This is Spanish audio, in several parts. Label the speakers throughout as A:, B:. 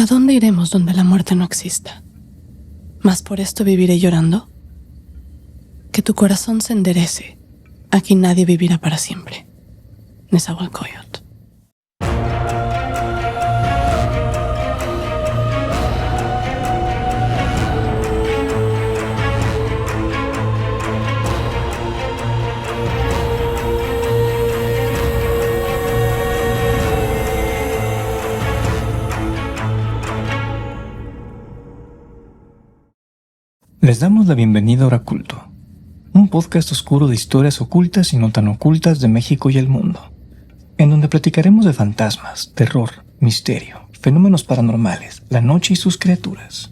A: ¿A dónde iremos donde la muerte no exista? ¿Mas por esto viviré llorando? Que tu corazón se enderece. Aquí nadie vivirá para siempre. Nezahualcóyotl.
B: Les damos la bienvenida a Oraculto, un podcast oscuro de historias ocultas y no tan ocultas de México y el mundo, en donde platicaremos de fantasmas, terror, misterio, fenómenos paranormales, la noche y sus criaturas.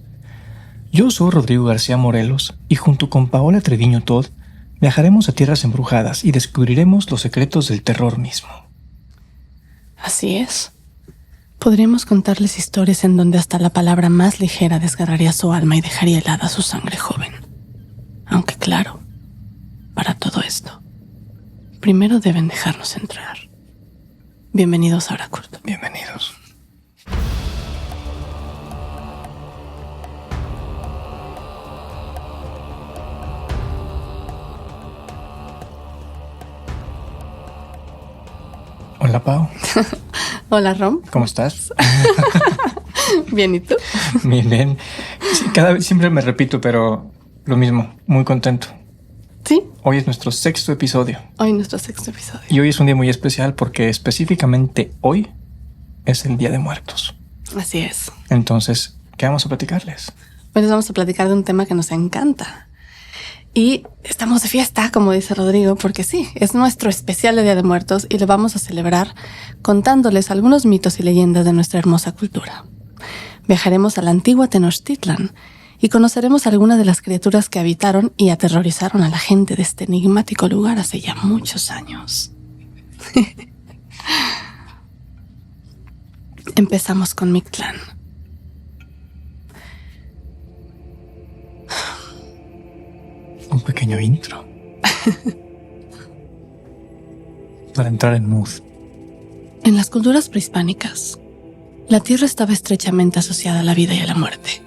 B: Yo soy Rodrigo García Morelos y junto con Paola Treviño Todd viajaremos a tierras embrujadas y descubriremos los secretos del terror mismo.
A: Así es. Podríamos contarles historias en donde hasta la palabra más ligera desgarraría su alma y dejaría helada su sangre joven. Aunque claro, para todo esto, primero deben dejarnos entrar. Bienvenidos a Oraculto.
B: Bienvenidos. Hola, Pau.
A: Hola, Rom.
B: ¿Cómo estás?
A: Bien, ¿y tú?
B: Bien. Sí, siempre me repito, pero lo mismo, muy contento.
A: Sí,
B: Hoy es nuestro 6º episodio.
A: hoy nuestro 6º episodio.
B: Y hoy es un día muy especial porque específicamente hoy es el Día de Muertos.
A: Así es.
B: Entonces, ¿qué vamos a platicarles?
A: Hoy les vamos a platicar de un tema que nos encanta. Y estamos de fiesta, como dice Rodrigo, porque sí, es nuestro especial de Día de Muertos y lo vamos a celebrar contándoles algunos mitos y leyendas de nuestra hermosa cultura. Viajaremos a la antigua Tenochtitlan y conoceremos algunas de las criaturas que habitaron y aterrorizaron a la gente de este enigmático lugar hace ya muchos años. Empezamos con Mictlán.
B: Un pequeño intro. Para entrar en mood.
A: En las culturas prehispánicas, la tierra estaba estrechamente asociada a la vida y a la muerte.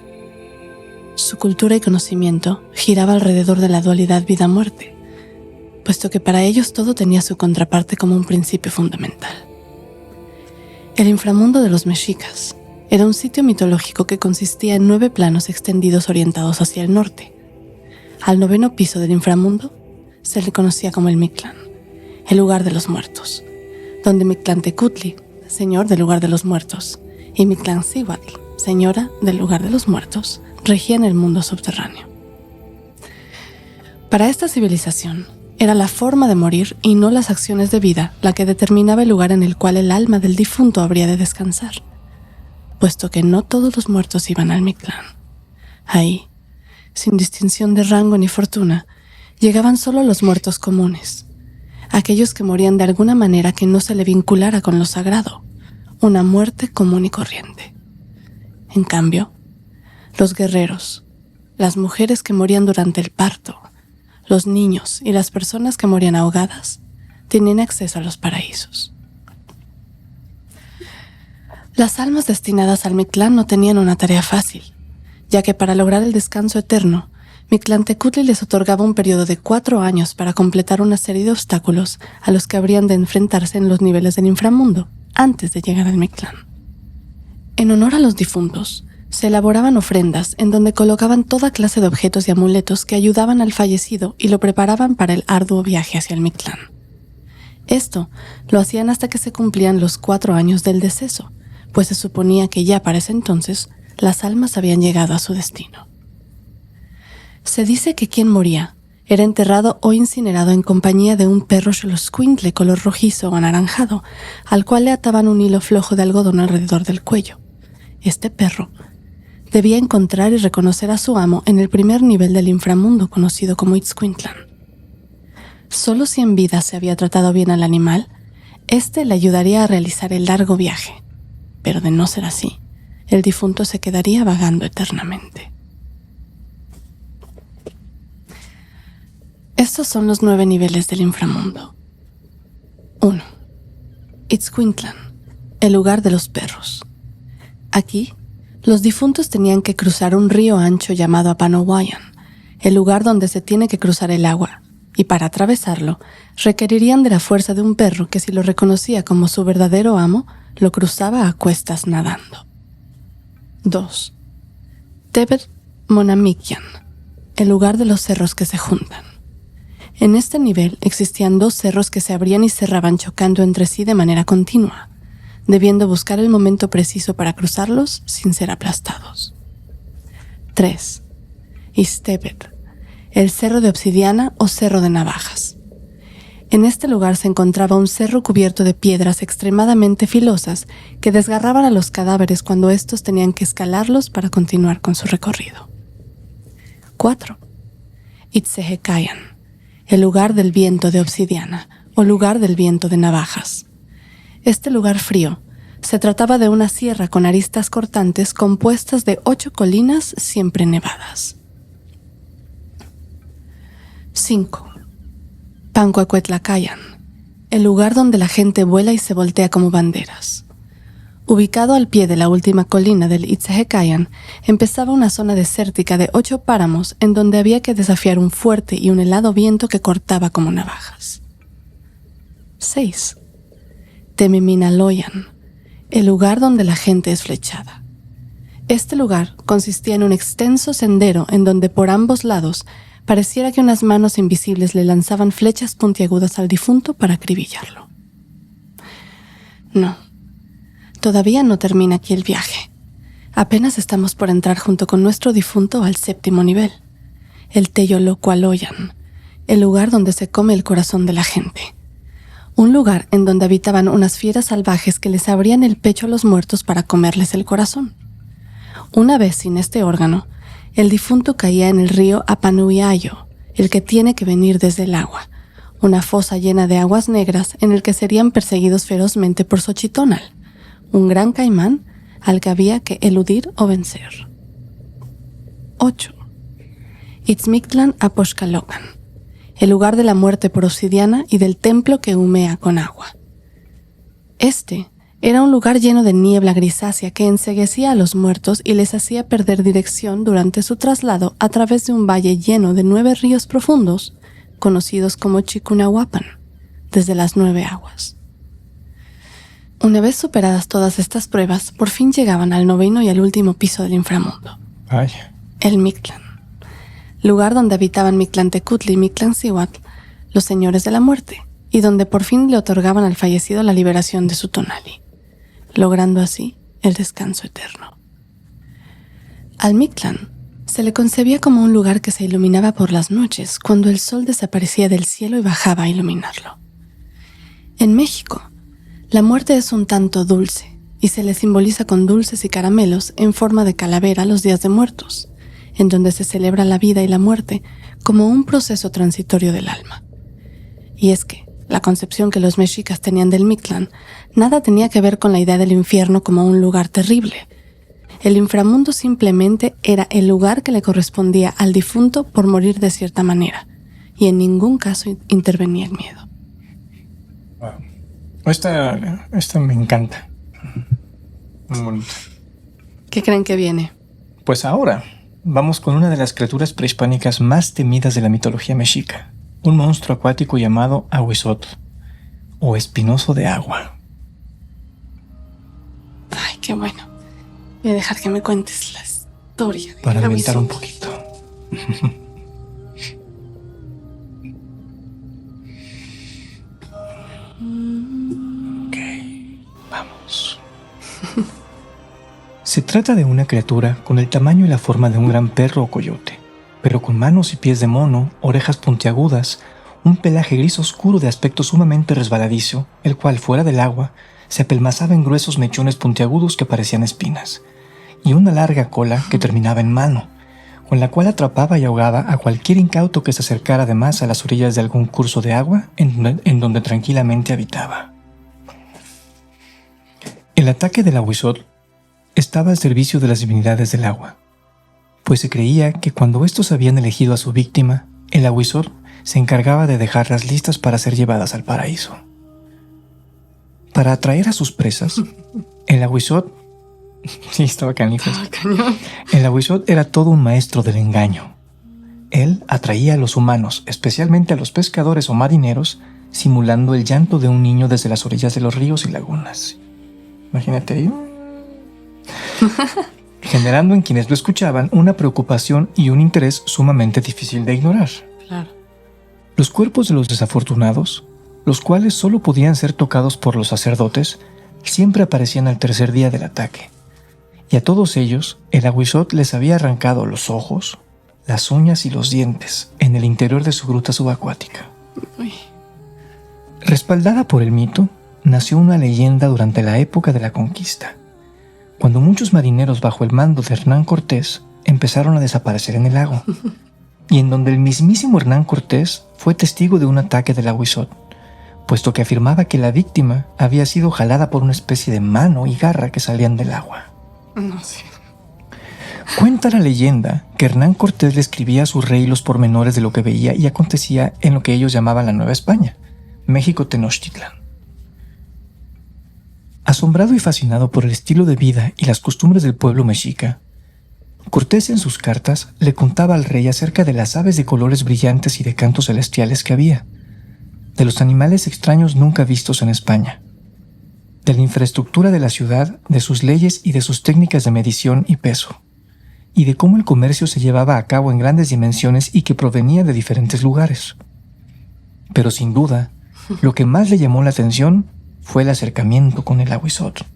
A: Su cultura y conocimiento giraba alrededor de la dualidad vida-muerte, puesto que para ellos todo tenía su contraparte como un principio fundamental. El inframundo de los mexicas era un sitio mitológico que consistía en 9 planos extendidos orientados hacia el norte. Al 9º piso del inframundo se le conocía como el Mictlán, el lugar de los muertos, donde Mictlantecutli, señor del lugar de los muertos, y Mictlancíhuatl, señora del lugar de los muertos, regían el mundo subterráneo. Para esta civilización, era la forma de morir y no las acciones de vida la que determinaba el lugar en el cual el alma del difunto habría de descansar, puesto que no todos los muertos iban al Mictlán. Ahí, sin distinción de rango ni fortuna, llegaban solo los muertos comunes, aquellos que morían de alguna manera que no se le vinculara con lo sagrado, una muerte común y corriente. En cambio, los guerreros, las mujeres que morían durante el parto, los niños y las personas que morían ahogadas, tenían acceso a los paraísos. Las almas destinadas al Mictlán no tenían una tarea fácil, ya que para lograr el descanso eterno, Mictlantecutli les otorgaba un periodo de 4 años para completar una serie de obstáculos a los que habrían de enfrentarse en los niveles del inframundo, antes de llegar al Mictlán. En honor a los difuntos, se elaboraban ofrendas en donde colocaban toda clase de objetos y amuletos que ayudaban al fallecido y lo preparaban para el arduo viaje hacia el Mictlán. Esto lo hacían hasta que se cumplían los 4 años del deceso, pues se suponía que ya para ese entonces las almas habían llegado a su destino. Se dice que quien moría era enterrado o incinerado en compañía de un perro xoloscuintle color rojizo o anaranjado, al cual le ataban un hilo flojo de algodón alrededor del cuello. Este perro debía encontrar y reconocer a su amo en el primer nivel del inframundo conocido como Itzcuintlan. Solo si en vida se había tratado bien al animal, éste le ayudaría a realizar el largo viaje, pero de no ser así, el difunto se quedaría vagando eternamente. Estos son los 9 niveles del inframundo. 1. Itzcuintlan, el lugar de los perros. Aquí Los difuntos tenían que cruzar un río ancho llamado Apanahuayan, el lugar donde se tiene que cruzar el agua, y para atravesarlo requerirían de la fuerza de un perro que, si lo reconocía como su verdadero amo, lo cruzaba a cuestas nadando. 2. Tebet Monamikyan, el lugar de los cerros que se juntan. En este nivel existían 2 cerros que se abrían y cerraban chocando entre sí de manera continua, debiendo buscar el momento preciso para cruzarlos sin ser aplastados. 3. Istebet, el cerro de obsidiana o cerro de navajas. En este lugar se encontraba un cerro cubierto de piedras extremadamente filosas que desgarraban a los cadáveres cuando estos tenían que escalarlos para continuar con su recorrido. 4. Itzehekayan, el lugar del viento de obsidiana o lugar del viento de navajas. Este lugar frío se trataba de una sierra con aristas cortantes compuestas de 8 colinas siempre nevadas. 5. Pancuacuetlacayan, el lugar donde la gente vuela y se voltea como banderas. Ubicado al pie de la última colina del Itzehekayan, empezaba una zona desértica de 8 páramos en donde había que desafiar un fuerte y un helado viento que cortaba como navajas. 6. Temiminaloyan, el lugar donde la gente es flechada. Este lugar consistía en un extenso sendero en donde por ambos lados pareciera que unas manos invisibles le lanzaban flechas puntiagudas al difunto para acribillarlo. No, todavía no termina aquí el viaje. Apenas estamos por entrar junto con nuestro difunto al 7º nivel, el Teyolocualoyan, el lugar donde se come el corazón de la gente. Un lugar en donde habitaban unas fieras salvajes que les abrían el pecho a los muertos para comerles el corazón. Una vez sin este órgano, el difunto caía en el río Apanuyayo, el que tiene que venir desde el agua, una fosa llena de aguas negras en el que serían perseguidos ferozmente por Xochitonal, un gran caimán al que había que eludir o vencer. 8. Itzmictlan Apoxcalocan, el lugar de la muerte por obsidiana y del templo que humea con agua. Este era un lugar lleno de niebla grisácea que enceguecía a los muertos y les hacía perder dirección durante su traslado a través de un valle lleno de 9 ríos profundos, conocidos como Chicunahuapan, desde las 9 aguas. Una vez superadas todas estas pruebas, por fin llegaban al 9º y al último piso del inframundo.
B: Vaya.
A: El Mictlán, lugar donde habitaban Mictlantecutli y Mictlancihuatl, los señores de la muerte, y donde por fin le otorgaban al fallecido la liberación de su tonali, logrando así el descanso eterno. Al Mictlán se le concebía como un lugar que se iluminaba por las noches cuando el sol desaparecía del cielo y bajaba a iluminarlo. En México, la muerte es un tanto dulce y se le simboliza con dulces y caramelos en forma de calavera los días de muertos, en donde se celebra la vida y la muerte como un proceso transitorio del alma. Y es que la concepción que los mexicas tenían del Mictlán nada tenía que ver con la idea del infierno como un lugar terrible. El inframundo simplemente era el lugar que le correspondía al difunto por morir de cierta manera, y en ningún caso intervenía el miedo.
B: Wow. Esta me encanta. Muy bonito.
A: ¿Qué creen que viene?
B: Pues ahora vamos con una de las criaturas prehispánicas más temidas de la mitología mexica. Un monstruo acuático llamado Ahuizotl, o espinoso de agua.
A: Ay, qué bueno. Voy a dejar que me cuentes la historia.
B: Para ambientar un poquito. Ok, vamos. Se trata de una criatura con el tamaño y la forma de un gran perro o coyote, pero con manos y pies de mono, orejas puntiagudas, un pelaje gris oscuro de aspecto sumamente resbaladizo, el cual, fuera del agua, se apelmazaba en gruesos mechones puntiagudos que parecían espinas, y una larga cola que terminaba en mano, con la cual atrapaba y ahogaba a cualquier incauto que se acercara además a las orillas de algún curso de agua en donde tranquilamente habitaba. El ataque del Ahuizotl estaba al servicio de las divinidades del agua, pues se creía que cuando estos habían elegido a su víctima, el Ahuizotl se encargaba de dejarlas listas para ser llevadas al paraíso. Para atraer a sus presas, el Ahuizotl Sí, estaba canijo.
A: Cañón.
B: El Aguizot era todo un maestro del engaño. Él atraía a los humanos, especialmente a los pescadores o marineros, simulando el llanto de un niño desde las orillas de los ríos y lagunas. Imagínate ahí. Generando en quienes lo escuchaban una preocupación y un interés sumamente difícil de ignorar.
A: Claro.
B: Los cuerpos de los desafortunados, los cuales solo podían ser tocados por los sacerdotes, siempre aparecían al tercer día del ataque. Y a todos ellos, el Aguizot les había arrancado los ojos, las uñas y los dientes en el interior de su gruta subacuática.
A: Uy.
B: Respaldada por el mito, nació una leyenda durante la época de la conquista, cuando muchos marineros bajo el mando de Hernán Cortés empezaron a desaparecer en el lago, y en donde el mismísimo Hernán Cortés fue testigo de un ataque del Aguizot, puesto que afirmaba que la víctima había sido jalada por una especie de mano y garra que salían del agua.
A: No sé.
B: Cuenta la leyenda que Hernán Cortés le escribía a su rey los pormenores de lo que veía y acontecía en lo que ellos llamaban la Nueva España, México Tenochtitlán. Asombrado y fascinado por el estilo de vida y las costumbres del pueblo mexica, Cortés en sus cartas le contaba al rey acerca de las aves de colores brillantes y de cantos celestiales que había, de los animales extraños nunca vistos en España, de la infraestructura de la ciudad, de sus leyes y de sus técnicas de medición y peso, y de cómo el comercio se llevaba a cabo en grandes dimensiones y que provenía de diferentes lugares. Pero sin duda, lo que más le llamó la atención fue el acercamiento con el Aguizot.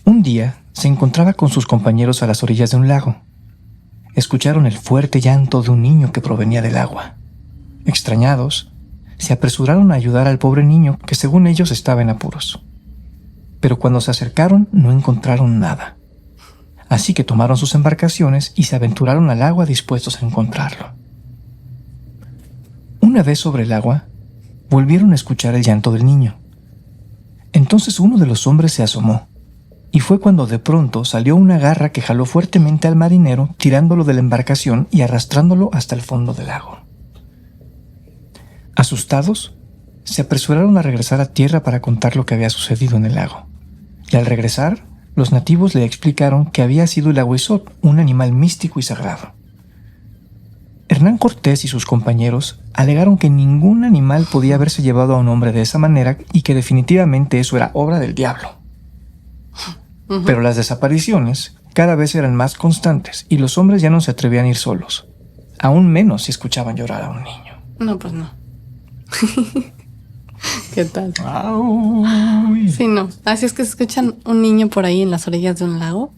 B: Un día se encontraba con sus compañeros a las orillas de un lago. Escucharon el fuerte llanto de un niño que provenía del agua. Extrañados, se apresuraron a ayudar al pobre niño que según ellos estaba en apuros. Pero cuando se acercaron no encontraron nada. Así que tomaron sus embarcaciones y se aventuraron al agua dispuestos a encontrarlo. Una vez sobre el agua, volvieron a escuchar el llanto del niño. Entonces uno de los hombres se asomó, y fue cuando de pronto salió una garra que jaló fuertemente al marinero, tirándolo de la embarcación y arrastrándolo hasta el fondo del lago. Asustados, se apresuraron a regresar a tierra para contar lo que había sucedido en el lago. Y al regresar, los nativos le explicaron que había sido el Aguizot, un animal místico y sagrado. Hernán Cortés y sus compañeros alegaron que ningún animal podía haberse llevado a un hombre de esa manera y que definitivamente eso era obra del diablo. Pero las desapariciones cada vez eran más constantes y los hombres ya no se atrevían a ir solos, aún menos si escuchaban llorar a un niño.
A: No, pues no. ¿Qué tal?
B: Ay.
A: Sí, no. Así es que se escuchan un niño por ahí en las orillas de un lago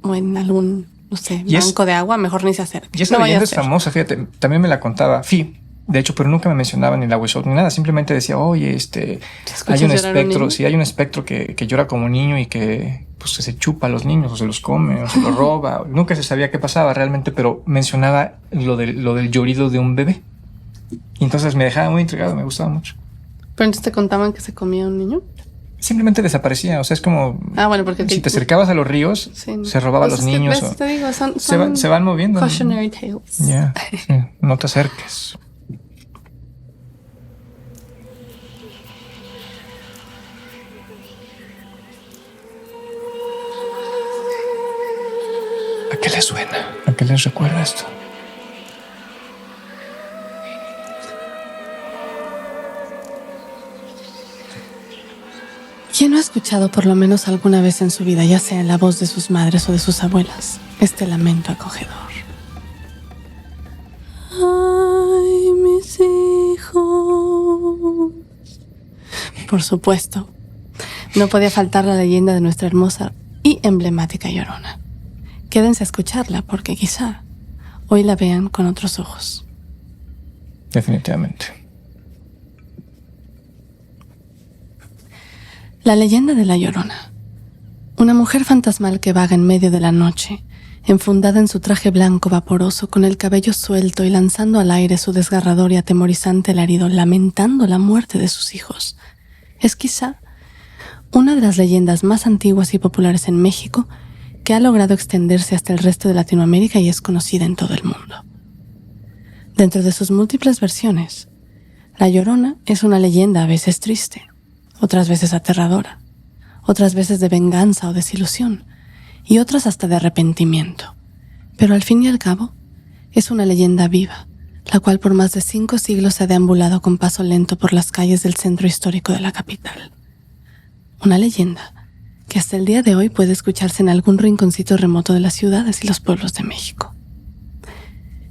A: o en algún, no sé, banco de agua, mejor ni se acerque.
B: Y esa leyenda es famosa, fíjate, también me la contaba Fi, de hecho, pero nunca me mencionaba ni el Aguizot ni nada, simplemente decía, oye, hay un espectro, sí, hay un espectro que llora como un niño y que pues que se chupa a los niños, o se los come, o se los roba. Nunca se sabía qué pasaba realmente, pero mencionaba lo del llorido de un bebé. Y entonces me dejaba muy intrigado, me gustaba mucho.
A: ¿Pero entonces te contaban que se comía un niño?
B: Simplemente desaparecía, o sea, es como...
A: bueno, porque...
B: Si te acercabas a los ríos, sí, se robaba a los niños.
A: ¿Ves? Te digo,
B: se van moviendo.
A: Cautionary tales.
B: Ya, sí, no te acerques. ¿A qué les suena? ¿A qué les recuerda esto?
A: ¿Quién no ha escuchado por lo menos alguna vez en su vida, ya sea en la voz de sus madres o de sus abuelas, este lamento acogedor? ¡Ay, mis hijos! Por supuesto, no podía faltar la leyenda de nuestra hermosa y emblemática Llorona. Quédense a escucharla porque quizá hoy la vean con otros ojos.
B: Definitivamente.
A: La leyenda de la Llorona. Una mujer fantasmal que vaga en medio de la noche, enfundada en su traje blanco vaporoso, con el cabello suelto y lanzando al aire su desgarrador y atemorizante alarido, lamentando la muerte de sus hijos. Es quizá una de las leyendas más antiguas y populares en México, que ha logrado extenderse hasta el resto de Latinoamérica y es conocida en todo el mundo. Dentro de sus múltiples versiones, la Llorona es una leyenda a veces triste, otras veces aterradora, otras veces de venganza o desilusión, y otras hasta de arrepentimiento. Pero al fin y al cabo, es una leyenda viva, la cual por más de 5 siglos se ha deambulado con paso lento por las calles del centro histórico de la capital. Una leyenda que hasta el día de hoy puede escucharse en algún rinconcito remoto de las ciudades y los pueblos de México.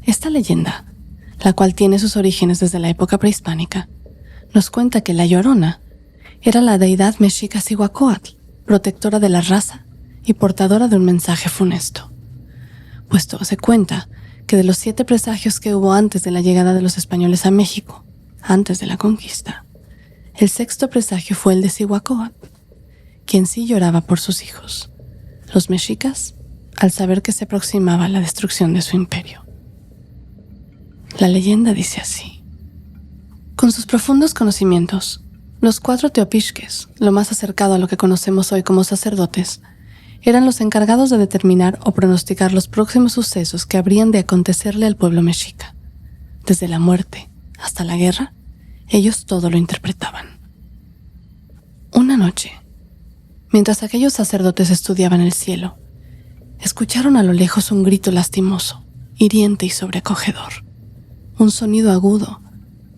A: Esta leyenda, la cual tiene sus orígenes desde la época prehispánica, nos cuenta que la Llorona era la deidad mexica Cihuacóatl, protectora de la raza y portadora de un mensaje funesto. Puesto se cuenta que de los 7 presagios que hubo antes de la llegada de los españoles a México, antes de la conquista, el 6º presagio fue el de Cihuacóatl, quien sí lloraba por sus hijos, los mexicas, al saber que se aproximaba la destrucción de su imperio. La leyenda dice así: con sus profundos conocimientos, los 4 teopixques, lo más acercado a lo que conocemos hoy como sacerdotes, eran los encargados de determinar o pronosticar los próximos sucesos que habrían de acontecerle al pueblo mexica. Desde la muerte hasta la guerra, ellos todo lo interpretaban. Una noche, mientras aquellos sacerdotes estudiaban el cielo, escucharon a lo lejos un grito lastimoso, hiriente y sobrecogedor. Un sonido agudo,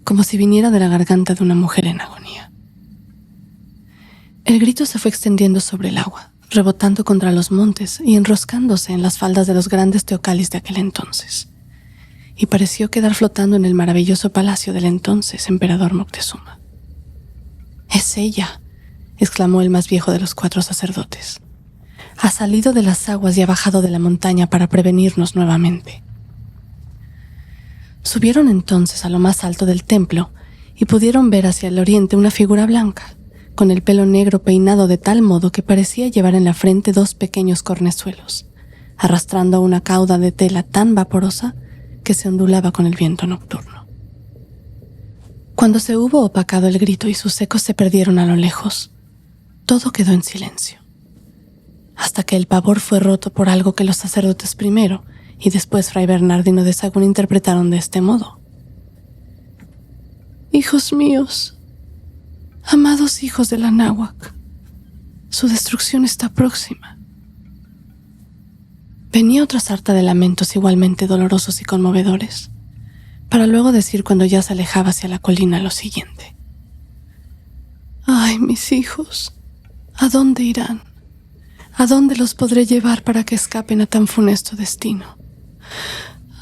A: como si viniera de la garganta de una mujer en agonía. El grito se fue extendiendo sobre el agua, rebotando contra los montes y enroscándose en las faldas de los grandes teocalis de aquel entonces, y pareció quedar flotando en el maravilloso palacio del entonces emperador Moctezuma. «¡Es ella!», exclamó el más viejo de los 4 sacerdotes. «Ha salido de las aguas y ha bajado de la montaña para prevenirnos nuevamente». Subieron entonces a lo más alto del templo y pudieron ver hacia el oriente una figura blanca, con el pelo negro peinado de tal modo que parecía llevar en la frente 2 pequeños cornezuelos, arrastrando una cauda de tela tan vaporosa que se ondulaba con el viento nocturno. Cuando se hubo opacado el grito y sus ecos se perdieron a lo lejos, todo quedó en silencio, hasta que el pavor fue roto por algo que los sacerdotes primero y después Fray Bernardino de Sahagún interpretaron de este modo: «Hijos míos, amados hijos de la náhuac, su destrucción está próxima». Venía otra sarta de lamentos igualmente dolorosos y conmovedores, para luego decir cuando ya se alejaba hacia la colina lo siguiente: «Ay, mis hijos, ¿a dónde irán? ¿A dónde los podré llevar para que escapen a tan funesto destino?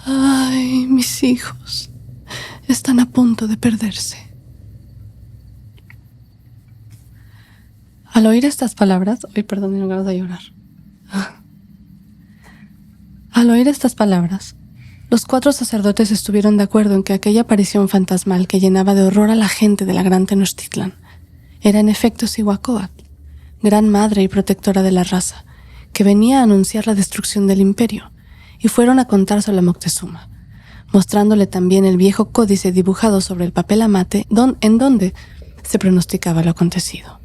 A: Ay, mis hijos, están a punto de perderse». Al oír estas palabras, no acabo de llorar. Al oír estas palabras, los 4 sacerdotes estuvieron de acuerdo en que aquella aparición fantasmal que llenaba de horror a la gente de la gran Tenochtitlan era en efecto Cihuacóatl, gran madre y protectora de la raza, que venía a anunciar la destrucción del imperio, y fueron a contárselo a Moctezuma, mostrándole también el viejo códice dibujado sobre el papel amate en donde se pronosticaba lo acontecido.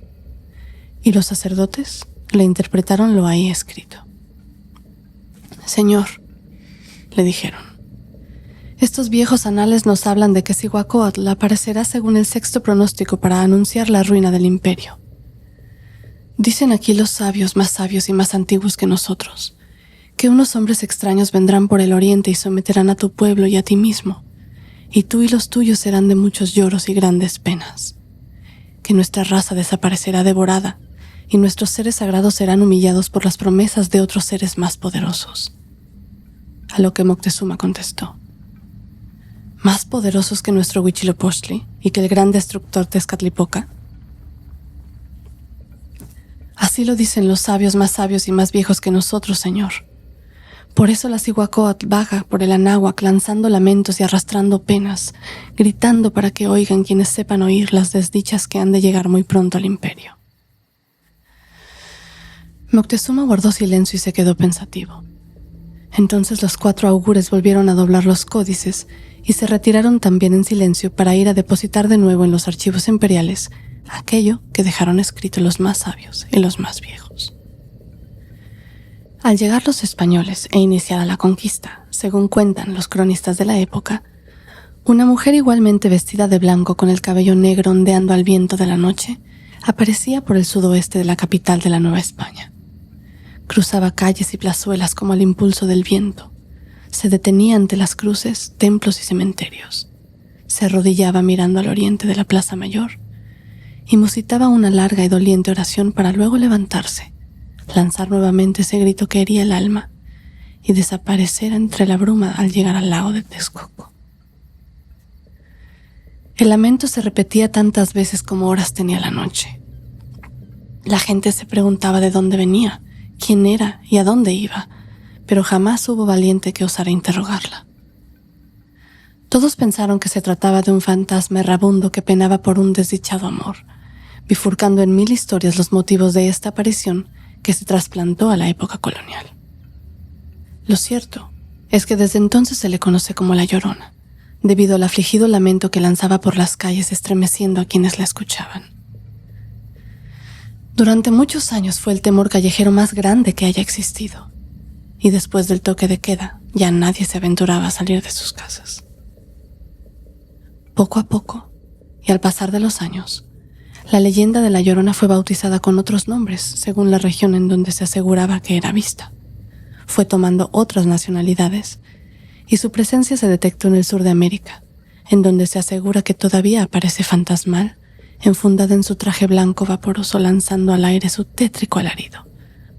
A: Y los sacerdotes le interpretaron lo ahí escrito. «Señor», le dijeron, «estos viejos anales nos hablan de que Cihuacóatl aparecerá según el 6º pronóstico para anunciar la ruina del imperio. Dicen aquí los sabios más sabios y más antiguos que nosotros, que unos hombres extraños vendrán por el oriente y someterán a tu pueblo y a ti mismo, y tú y los tuyos serán de muchos lloros y grandes penas, que nuestra raza desaparecerá devorada, y nuestros seres sagrados serán humillados por las promesas de otros seres más poderosos». A lo que Moctezuma contestó: «¿Más poderosos que nuestro Huitzilopochtli y que el gran destructor Tezcatlipoca? Así lo dicen los sabios y más viejos que nosotros, señor. Por eso la Cihuacóatl vaga por el Anáhuac lanzando lamentos y arrastrando penas, gritando para que oigan quienes sepan oír las desdichas que han de llegar muy pronto al imperio». Moctezuma guardó silencio y se quedó pensativo. Entonces los 4 augures volvieron a doblar los códices y se retiraron también en silencio para ir a depositar de nuevo en los archivos imperiales aquello que dejaron escrito los más sabios y los más viejos. Al llegar los españoles e iniciada la conquista, según cuentan los cronistas de la época, una mujer igualmente vestida de blanco con el cabello negro ondeando al viento de la noche Aparecía por el sudoeste de la capital de la Nueva España. Cruzaba calles y plazuelas como al impulso del viento. Se detenía ante las cruces, templos y cementerios. Se arrodillaba mirando al oriente de la Plaza Mayor y musitaba una larga y doliente oración para luego levantarse, lanzar nuevamente ese grito que hería el alma y desaparecer entre la bruma al llegar al lago de Texcoco. El lamento se repetía tantas veces como horas tenía la noche. La gente se preguntaba de dónde venía, quién era y a dónde iba, pero jamás hubo valiente que osara interrogarla. Todos pensaron que se trataba de un fantasma errabundo que penaba por un desdichado amor, bifurcando en 1000 historias los motivos de esta aparición que se trasplantó a la época colonial. Lo cierto es que desde entonces se le conoce como La Llorona, debido al afligido lamento que lanzaba por las calles estremeciendo a quienes la escuchaban. Durante muchos años fue el temor callejero más grande que haya existido, y después del toque de queda ya nadie se aventuraba a salir de sus casas. Poco a poco, y al pasar de los años, la leyenda de La Llorona fue bautizada con otros nombres según la región en donde se aseguraba que era vista. Fue tomando otras nacionalidades y su presencia se detectó en el sur de América, en donde se asegura que todavía aparece fantasmal, enfundada en su traje blanco vaporoso lanzando al aire su tétrico alarido,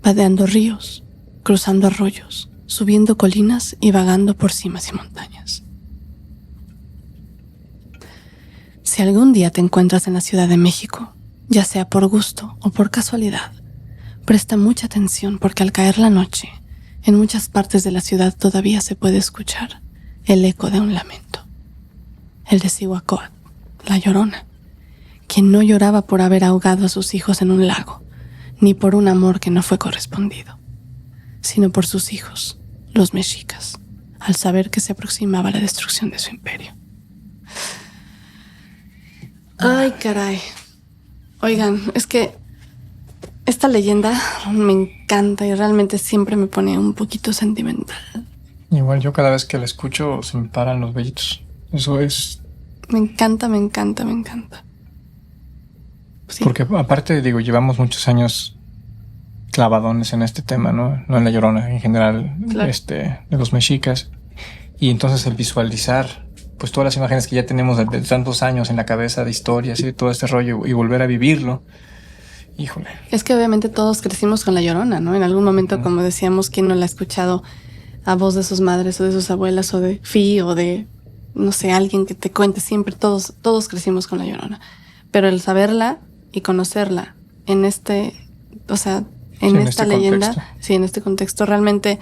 A: vadeando ríos, cruzando arroyos, subiendo colinas y vagando por cimas y montañas. Si algún día te encuentras en la Ciudad de México, ya sea por gusto o por casualidad, presta mucha atención porque al caer la noche, en muchas partes de la ciudad todavía se puede escuchar el eco de un lamento. El de Cihuacóatl, La Llorona, quien no lloraba por haber ahogado a sus hijos en un lago, ni por un amor que no fue correspondido, sino por sus hijos, los mexicas, al saber que se aproximaba la destrucción de su imperio. Ay, caray. Oigan, es que esta leyenda me encanta y realmente siempre me pone un poquito sentimental.
B: Igual yo cada vez que la escucho se me paran los vellitos. Eso es...
A: Me encanta. Sí.
B: Porque aparte, digo, llevamos muchos años clavadones en este tema, ¿no? No en La Llorona, en general,
A: Claro.
B: de los mexicas. Y entonces el visualizar pues todas las imágenes que ya tenemos de tantos años en la cabeza de historias y de todo este rollo y volver a vivirlo, híjole.
A: Es que obviamente todos crecimos con La Llorona, ¿no? En algún momento, como decíamos, ¿quién no la ha escuchado a voz de sus madres o de sus abuelas o de o de, no sé, alguien que te cuente siempre? Todos crecimos con La Llorona. Pero el saberla y conocerla en esta leyenda,
B: contexto.
A: sí, en este contexto, realmente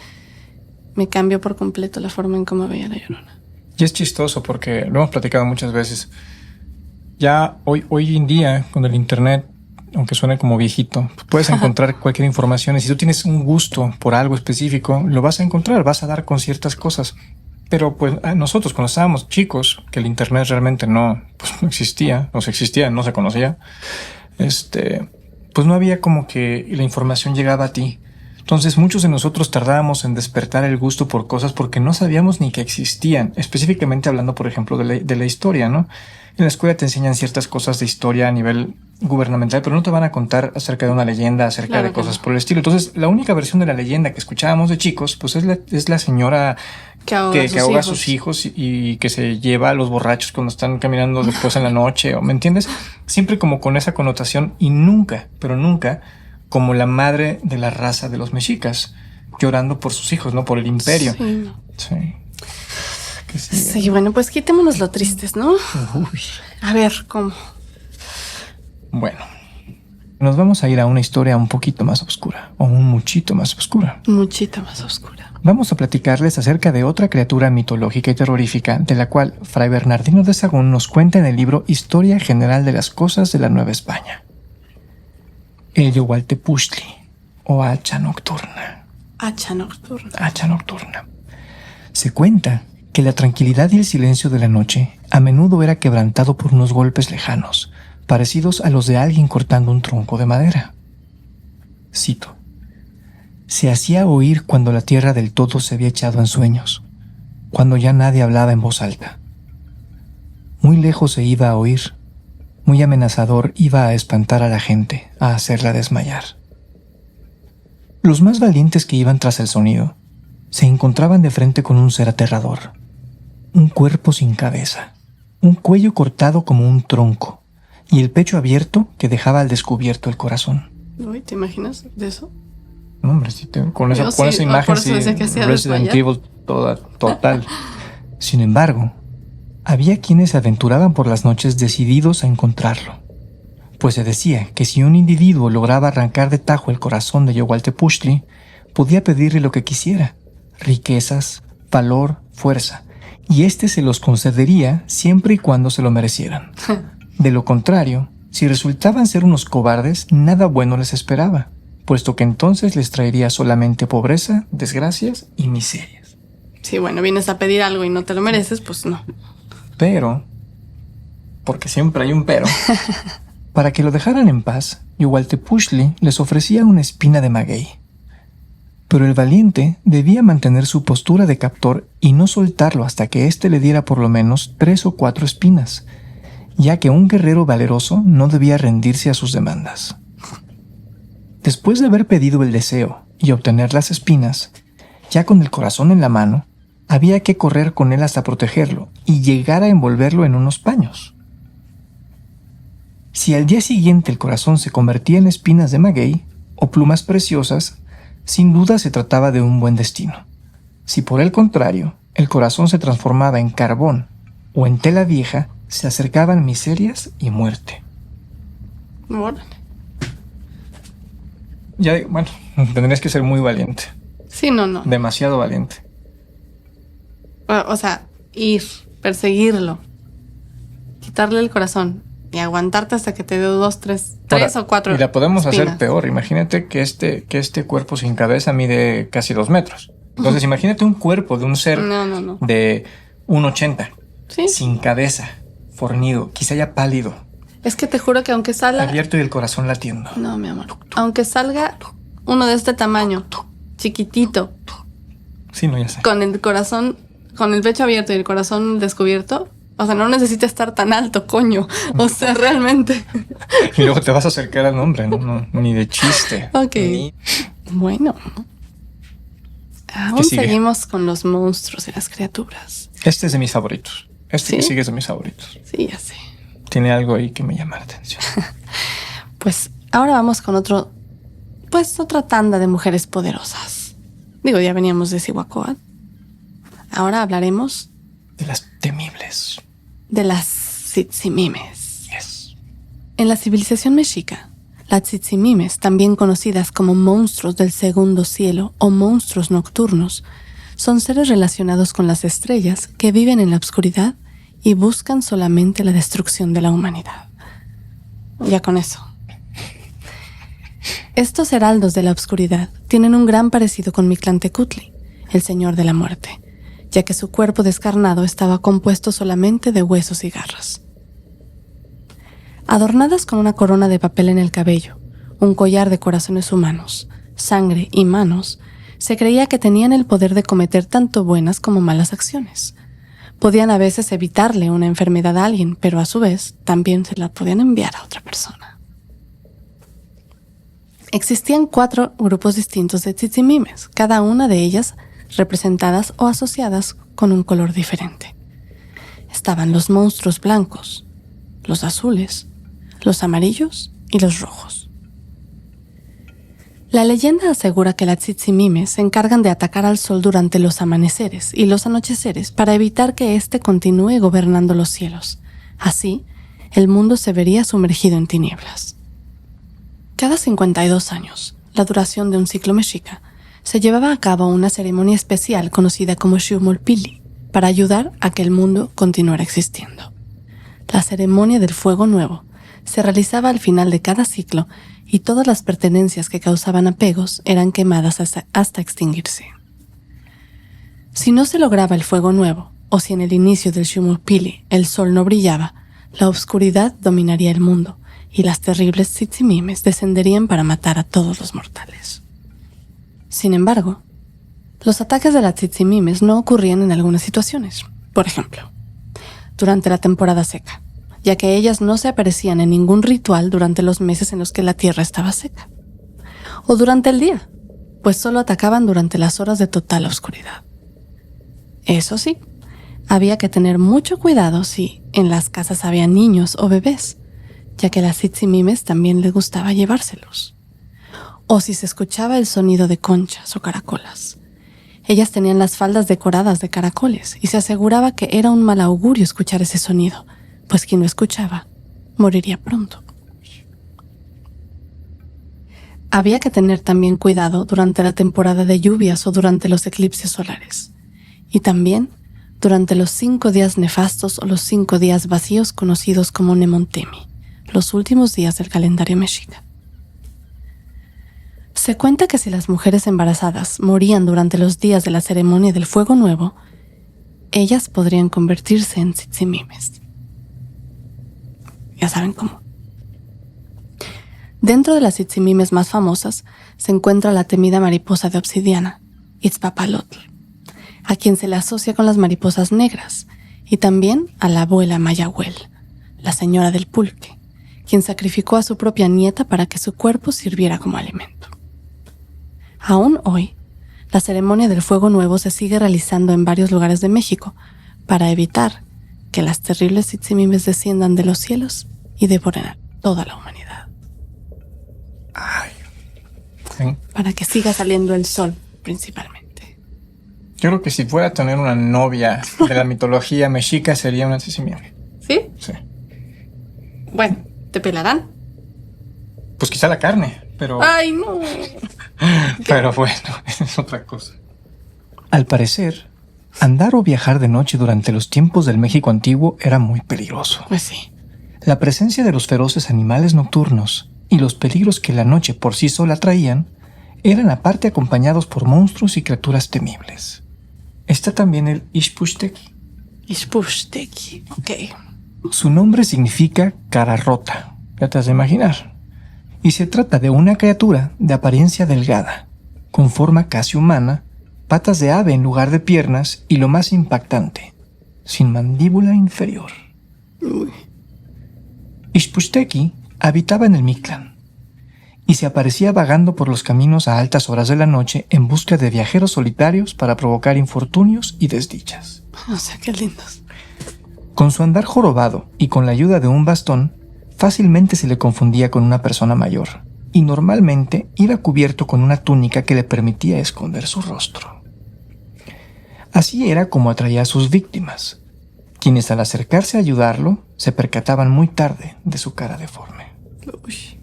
A: me cambió por completo la forma en cómo veía La Llorona.
B: Y es chistoso porque lo hemos platicado muchas veces. Ya hoy en día, con el internet, aunque suene como viejito, puedes encontrar cualquier información. Y si tú tienes un gusto por algo específico, lo vas a encontrar, vas a dar con ciertas cosas. Pero pues nosotros cuando estábamos chicos, que el internet realmente no existía, no se conocía, pues no había como que la información llegaba a ti. Entonces muchos de nosotros tardábamos en despertar el gusto por cosas porque no sabíamos ni que existían, específicamente hablando, por ejemplo, de la historia, ¿no? En la escuela te enseñan ciertas cosas de historia a nivel gubernamental, pero no te van a contar acerca de una leyenda, acerca de cosas por el estilo. Entonces, la única versión de la leyenda que escuchábamos de chicos, pues es la señora que ahoga a sus hijos y que se lleva a los borrachos cuando están caminando después en la noche, ¿me entiendes? Siempre como con esa connotación y nunca, pero nunca, como la madre de la raza de los mexicas, llorando por sus hijos, ¿no? Por el imperio.
A: Sí, no.
B: Sí.
A: Sí, bueno, pues quitémonos lo tristes, ¿no?
B: Uy.
A: A ver, ¿cómo?
B: Bueno, nos vamos a ir a una historia un poquito más oscura, o un muchito más oscura.
A: Muchito más oscura.
B: Vamos a platicarles acerca de otra criatura mitológica y terrorífica, de la cual Fray Bernardino de Sahagún nos cuenta en el libro Historia General de las Cosas de la Nueva España. El Yohualtepuchtli, o Hacha Nocturna.
A: Hacha Nocturna.
B: Hacha Nocturna. Se cuenta que la tranquilidad y el silencio de la noche a menudo era quebrantado por unos golpes lejanos, parecidos a los de alguien cortando un tronco de madera. Cito: se hacía oír cuando la tierra del todo se había echado en sueños, cuando ya nadie hablaba en voz alta. Muy lejos se iba a oír, muy amenazador, iba a espantar a la gente, a hacerla desmayar. Los más valientes que iban tras el sonido se encontraban de frente con un ser aterrador. Un cuerpo sin cabeza, un cuello cortado como un tronco y el pecho abierto que dejaba al descubierto el corazón.
A: Uy, ¿te imaginas de eso?
B: No, hombre, con esa imagen sí, Resident Evil total. Sin embargo, había quienes se aventuraban por las noches decididos a encontrarlo, pues se decía que si un individuo lograba arrancar de tajo el corazón de Yowaltepushtli, podía pedirle lo que quisiera: riquezas, valor, fuerza, y éste se los concedería siempre y cuando se lo merecieran. De lo contrario, si resultaban ser unos cobardes, nada bueno les esperaba, puesto que entonces les traería solamente pobreza, desgracias y miserias.
A: Sí, bueno, vienes a pedir algo y no te lo mereces, pues no.
B: Pero, porque siempre hay un pero, para que lo dejaran en paz, Yowaltepushtli les ofrecía una espina de maguey. Pero el valiente debía mantener su postura de captor y no soltarlo hasta que éste le diera por lo menos 3 o 4 espinas, ya que un guerrero valeroso no debía rendirse a sus demandas. Después de haber pedido el deseo y obtener las espinas, ya con el corazón en la mano, había que correr con él hasta protegerlo y llegar a envolverlo en unos paños. Si al día siguiente el corazón se convertía en espinas de maguey o plumas preciosas, sin duda se trataba de un buen destino. Si por el contrario el corazón se transformaba en carbón o en tela vieja, se acercaban miserias y muerte.
A: Órale.
B: Ya, bueno, tendrías que ser muy valiente.
A: Sí, no.
B: Demasiado valiente.
A: O sea, ir, perseguirlo, quitarle el corazón y aguantarte hasta que te dé 2, 3 o 4
B: Y la podemos
A: espinas.
B: hacer peor. Imagínate que este cuerpo sin cabeza mide casi 2 metros. Entonces, imagínate un cuerpo de un ser de 1,80,
A: ¿sí?
B: Sin cabeza, fornido, quizá ya pálido.
A: Es que te juro que aunque salga...
B: abierto y el corazón latiendo.
A: No, mi amor. Aunque salga uno de este tamaño, chiquitito,
B: sí, no, ya sé.
A: con el corazón, con el pecho abierto y el corazón descubierto, o sea, no necesita estar tan alto, coño. O sea, realmente.
B: Y luego te vas a acercar al nombre, no ni de chiste.
A: Ok. Bueno. Aún seguimos con los monstruos y las criaturas.
B: Este es de mis favoritos. Este
A: ¿sí?
B: que sigue es de mis favoritos.
A: Sí, ya sé.
B: Tiene algo ahí que me llama la atención.
A: Pues ahora vamos con otra tanda de mujeres poderosas. Digo, ya veníamos de Cihuacóatl. Ahora hablaremos
B: de las temibles.
A: De las Tzitzimimes.
B: Yes.
A: En la civilización mexica, las Tzitzimimes, también conocidas como monstruos del segundo cielo o monstruos nocturnos, son seres relacionados con las estrellas que viven en la oscuridad y buscan solamente la destrucción de la humanidad. Ya con eso. Estos heraldos de la oscuridad tienen un gran parecido con Mictlantecutli, el señor de la muerte, ya que su cuerpo descarnado estaba compuesto solamente de huesos y garras. Adornadas con una corona de papel en el cabello, un collar de corazones humanos, sangre y manos, se creía que tenían el poder de cometer tanto buenas como malas acciones. Podían a veces evitarle una enfermedad a alguien, pero a su vez también se la podían enviar a otra persona. Existían 4 grupos distintos de Tzitzimimes, cada una de ellas representadas o asociadas con un color diferente. Estaban los monstruos blancos, los azules, los amarillos y los rojos. La leyenda asegura que las Tzitzimimes se encargan de atacar al sol durante los amaneceres y los anocheceres para evitar que éste continúe gobernando los cielos. Así, el mundo se vería sumergido en tinieblas. Cada 52 años, la duración de un ciclo mexica, se llevaba a cabo una ceremonia especial conocida como Xiumolpili para ayudar a que el mundo continuara existiendo. La ceremonia del fuego nuevo se realizaba al final de cada ciclo y todas las pertenencias que causaban apegos eran quemadas hasta extinguirse. Si no se lograba el fuego nuevo, o si en el inicio del Xiumolpili el sol no brillaba, la oscuridad dominaría el mundo y las terribles Tzitzimimes descenderían para matar a todos los mortales. Sin embargo, los ataques de las Tzitzimimes no ocurrían en algunas situaciones. Por ejemplo, durante la temporada seca, ya que ellas no se aparecían en ningún ritual durante los meses en los que la tierra estaba seca. O durante el día, pues solo atacaban durante las horas de total oscuridad. Eso sí, había que tener mucho cuidado si en las casas había niños o bebés, ya que a las Tsitsimimes también les gustaba llevárselos. O si se escuchaba el sonido de conchas o caracolas. Ellas tenían las faldas decoradas de caracoles y se aseguraba que era un mal augurio escuchar ese sonido, pues quien lo escuchaba moriría pronto. Había que tener también cuidado durante la temporada de lluvias o durante los eclipses solares. Y también durante los 5 días nefastos o los 5 días vacíos conocidos como Nemontemi, los últimos días del calendario mexica. Se cuenta que si las mujeres embarazadas morían durante los días de la ceremonia del Fuego Nuevo, ellas podrían convertirse en Tsitsimimes. Ya saben cómo. Dentro de las Tsitsimimes más famosas se encuentra la temida mariposa de obsidiana, Itzpapalotl, a quien se le asocia con las mariposas negras, y también a la abuela Mayahuel, la señora del pulque, quien sacrificó a su propia nieta para que su cuerpo sirviera como alimento. Aún hoy, la ceremonia del Fuego Nuevo se sigue realizando en varios lugares de México para evitar que las terribles Tsitsimimes desciendan de los cielos y devoren a toda la humanidad.
B: Ay. Sí.
A: Para que siga saliendo el sol, principalmente.
B: Yo creo que si fuera a tener una novia de la mitología mexica sería una Tsitsimime.
A: ¿Sí?
B: Sí.
A: Bueno, ¿te pelarán?
B: Pues quizá la carne, pero...
A: ¡Ay, no!
B: Pero bueno, esa es otra cosa. Al parecer, andar o viajar de noche durante los tiempos del México antiguo era muy peligroso.
A: Pues sí.
B: La presencia de los feroces animales nocturnos y los peligros que la noche por sí sola traían eran aparte acompañados por monstruos y criaturas temibles. Está también el Ixpushteki.
A: Ixpushteki, ok.
B: Su nombre significa cara rota, ya te has de imaginar. Y se trata de una criatura de apariencia delgada, con forma casi humana, patas de ave en lugar de piernas y lo más impactante, sin mandíbula inferior.
A: Uy.
B: Ixpushteki habitaba en el Mictlán y se aparecía vagando por los caminos a altas horas de la noche en busca de viajeros solitarios para provocar infortunios y desdichas.
A: O sea, qué lindos.
B: Con su andar jorobado y con la ayuda de un bastón, fácilmente se le confundía con una persona mayor y normalmente iba cubierto con una túnica que le permitía esconder su rostro. Así era como atraía a sus víctimas, quienes al acercarse a ayudarlo se percataban muy tarde de su cara deforme.
A: Uy.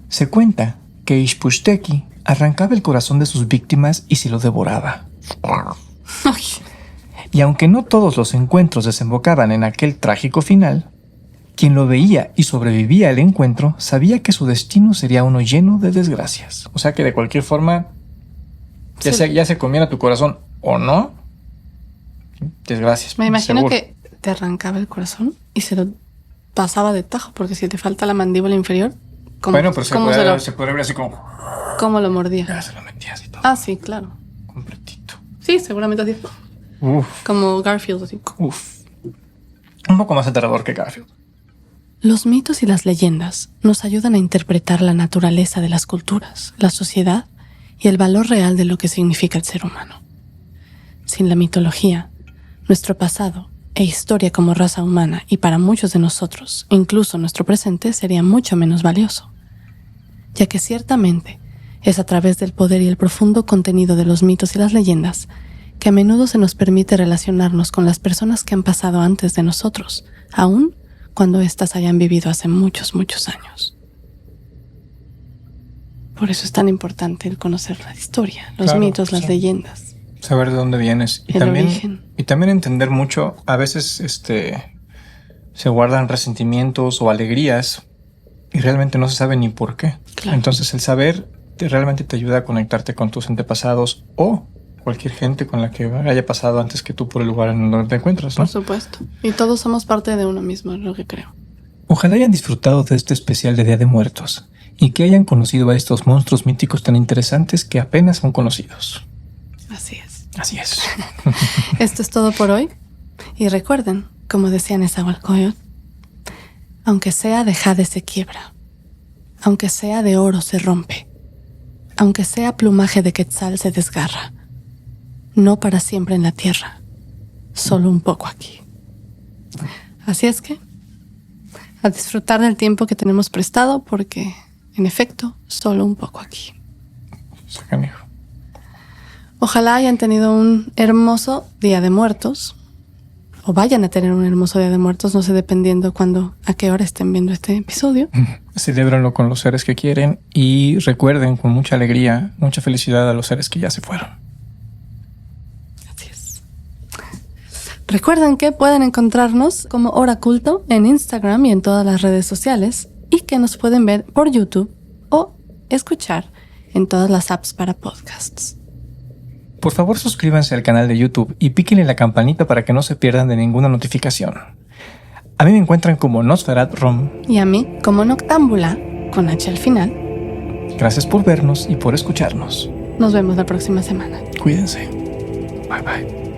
B: Se cuenta que Ixpushteki arrancaba el corazón de sus víctimas y se lo devoraba.
A: Ay.
B: Y aunque no todos los encuentros desembocaban en aquel trágico final, quien lo veía y sobrevivía al encuentro sabía que su destino sería uno lleno de desgracias. O sea que de cualquier forma, ya se comiera tu corazón o no, desgracias.
A: Me imagino
B: seguro.
A: que te arrancaba el corazón y se lo pasaba de tajo, porque si te falta la mandíbula inferior, ¿cómo,
B: bueno, pero
A: ¿cómo
B: se podría ver así como...
A: ¿Cómo lo mordía?
B: Ya se lo metía así todo.
A: Ah, sí, claro.
B: Completito.
A: Sí, seguramente así.
B: Uf.
A: Como Garfield, así.
B: Uf. Un poco más aterrador que Garfield.
A: Los mitos y las leyendas nos ayudan a interpretar la naturaleza de las culturas, la sociedad y el valor real de lo que significa el ser humano. Sin la mitología, nuestro pasado e historia como raza humana y para muchos de nosotros, incluso nuestro presente, sería mucho menos valioso, ya que ciertamente es a través del poder y el profundo contenido de los mitos y las leyendas que a menudo se nos permite relacionarnos con las personas que han pasado antes de nosotros, aún cuando éstas hayan vivido hace muchos, muchos años. Por eso es tan importante el conocer la historia, los
B: Claro,
A: mitos, las
B: sí.
A: leyendas.
B: Saber de dónde vienes.
A: El origen.
B: Y también entender mucho, a veces se guardan resentimientos o alegrías y realmente no se sabe ni por qué.
A: Claro.
B: Entonces el saber realmente te ayuda a conectarte con tus antepasados o cualquier gente con la que haya pasado antes que tú por el lugar en donde te encuentras, ¿no?
A: Por supuesto. Y todos somos parte de uno mismo, es lo que creo.
B: Ojalá hayan disfrutado de este especial de Día de Muertos y que hayan conocido a estos monstruos míticos tan interesantes que apenas son conocidos.
A: Así es.
B: Así es.
A: Esto es todo por hoy. Y recuerden, como decía Nezahualcóyotl, Aunque sea de jade se quiebra, aunque sea de oro se rompe, aunque sea plumaje de quetzal se desgarra, no para siempre en la tierra, solo un poco aquí. Así es que, a disfrutar del tiempo que tenemos prestado porque, en efecto, solo un poco aquí.
B: Canijo.
A: Ojalá hayan tenido un hermoso Día de Muertos, o vayan a tener un hermoso Día de Muertos, no sé, dependiendo a qué hora estén viendo este episodio.
B: Celébrenlo con los seres que quieren y recuerden con mucha alegría, mucha felicidad a los seres que ya se fueron.
A: Así es. Recuerden que pueden encontrarnos como Hora Culto en Instagram y en todas las redes sociales y que nos pueden ver por YouTube o escuchar en todas las apps para podcasts.
B: Por favor, suscríbanse al canal de YouTube y píquenle la campanita para que no se pierdan de ninguna notificación. A mí me encuentran como Nosferat Rom.
A: Y a mí como Noctámbula, con H al final.
B: Gracias por vernos y por escucharnos.
A: Nos vemos la próxima semana.
B: Cuídense. Bye bye.